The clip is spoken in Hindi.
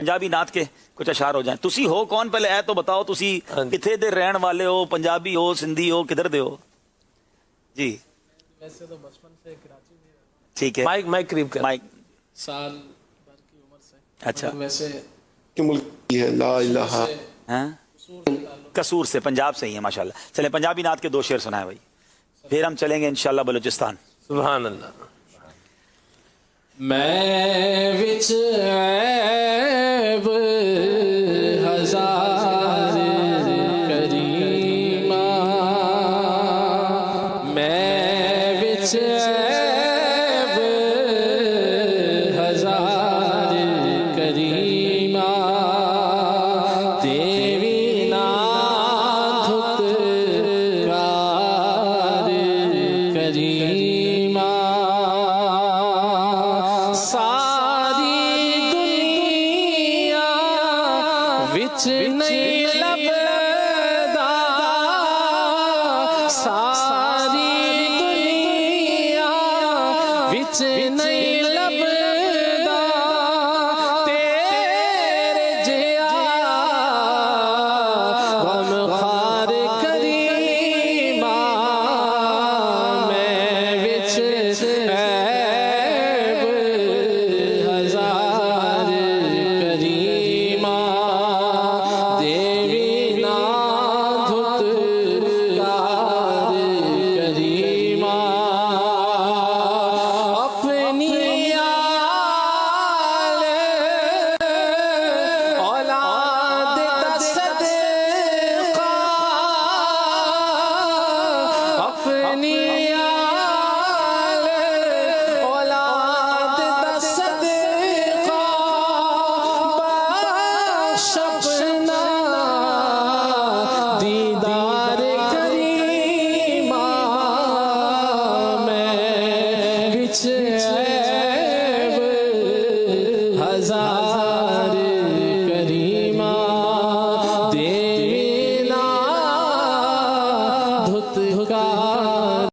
पंजाबी नात के कुछ अशार हो जाए। तुसी हो कौन पहले ऐ तो बताओ, तुसी किथे दे रहन वाले हो, पंजाबी हो, सिंधी हो, किधर दे हो जी? वैसे तो बचपन से कराची में। ठीक है, माइक माइक करीब कर। माइक। साल भर की उम्र से। अच्छा, वैसे कि मुल्क की है ला इलाहा। हैं? कसूर से, पंजाब से ही है माशाल्लाह। चले पंजाबी नात के दो शेर सुनाए भाई, फिर हम चलेंगे इंशाल्लाह बलूचिस्तान। सुभान अल्लाह। मैं विच ऐब हजार करीमा, मैं विच ऐब हजार करीमा, देवी ना धुतकार करीमा, सारी दुनिया विच नहीं लब